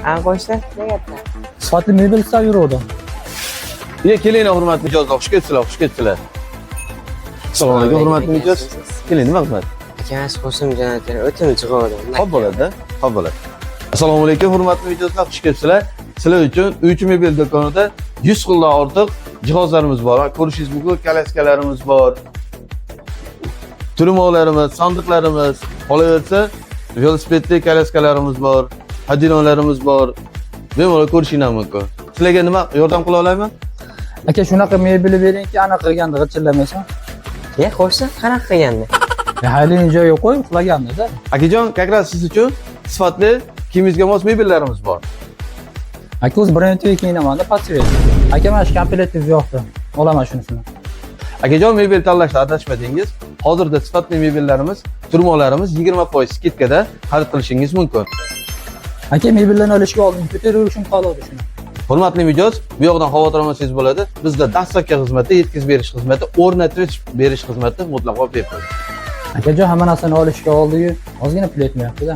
qo'ysa, nima gaplar? Sifatli mebel istab yuruvdim. Kelinglar hurmatli mijozlar, xush kelibsizlar, xush kelibsizlar. Assalomu alaykum hurmatli mijoz. Keling, nima xizmat? Akamiz Qosim jo'natgan o'ta jig'oda. Xo'p bo'ladi, xo'p bo'ladi. Assalomu alaykum hurmatli mijozlar, xush kelibsizlar. Sizlar uchun Uychi mebel do'konida 100 xildan ortiq jihozlarimiz bor. Ko'rishingiz mumkin, kalaskalarimiz bor. Turmoqlarimiz, sandiqlarimiz, qolaversa, velosipedli kalaskalarimiz bor, hadinonlarimiz bor. Bemalol ko'rishingiz mumkin. Sizlarga nima yordam qila olaman? Aka, shunaqa mebel beringki, anaqa qilganda g'ichillamaysan. Qo'ysa, qanaqa qilganda? Halini joyiga qo'y, uxlaganda-da. Akajon, как раз siz uchun sifatli kiyimingizga mos mebellarimiz bor. Aka, o'z brendiga kiyinaman-da, patsvet. Aka, mana shu kompletingiz yo'qdi. Olaman shunisini. Akajon, mebel tanlashda adashmadingiz. Hozirda sifatli mebellarimiz, turmoqlarimiz 20% skidkada xarid qilishingiz mumkin. Aka, mebellarni olishga oldin ko'tarishim qoladi shuni. Hurmatli mijoz, bu yoqdan xavotir olmasangiz bo'ladi. Bizda dostavka xizmati, yetkazib berish xizmati, o'rnatib berish xizmati mutlaqo bepul. Akajon, hamma narsani olishga oldi-yu, ozgina pul yetmayapti-da.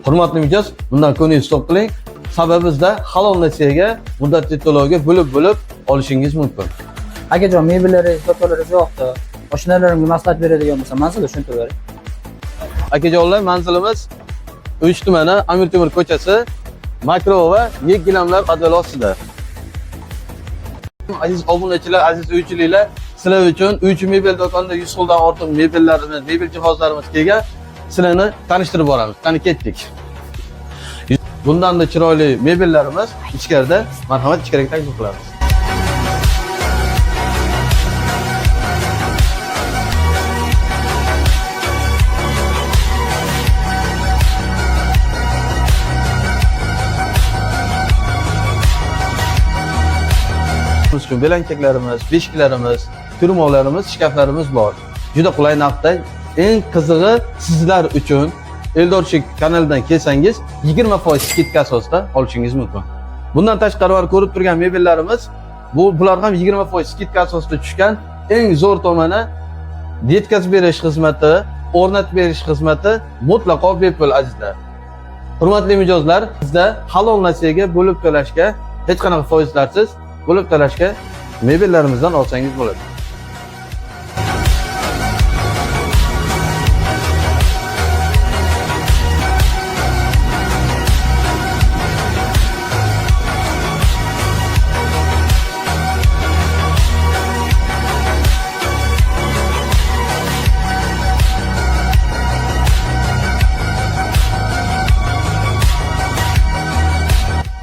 Hurmatli mijoz, bundan ko'nglingizni to'q qiling. Sababi bizda halol nasiyaga, muddatli to'lovga bo'lib olishingiz mumkin. Akajon, mebellaringiz, do'konlaringiz yo'qdi. Oshnalarimga maslahat beradigan bo'lsa, manzilni tushuntirib bering. Akajonlar, manzilimiz Uch tumani, Amir Temur ko'chasi, Makro va Yekgilamlar adolatida. Aziz obunachilar, aziz uychiliklar, sizlar uchun Uychi mebel do'konida 100 xildan ortiq mebellarimiz, mebel jihozlarimiz kelgan. Sizlarni tanishtirib boramiz. Qani ketdik. Bundan da chiroyli mebellarimiz ichkarida, marhamat, ichkariga taklif qilamiz. Uchun belanchaklarimiz, beshiklarimiz, turmoqlarimiz, shkaflarimiz bor. Juda qulay narxda, eng qizig'i sizlar uchun Eldorchik kanalidan kelsangiz 20% skidka asosida olishingiz mumkin. Bundan tashqari ko'rib turgan mebellarimiz, bular ham 20% skidka asosida tushgan. Eng zo'r tomoni yetkazib berish xizmati, o'rnatib berish xizmati mutlaqo bepul azizlar. Hurmatli mijozlar, bizda halol nasiyaga bo'lib to'lashga, hech qanaqa foizlarsiz bo'lib to'lashga mebellarimizdan olsangiz bo'ladi.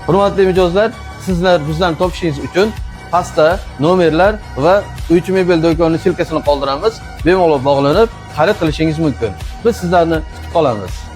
Hurmatli mijozlar, sizlar bizdan topishingiz uchun pastda nomerlar va Uychi mebel do'koni silkasini qoldiramiz. Bemalol bog'lanib, xarid qilishingiz mumkin. Biz sizlarni kutib qolamiz.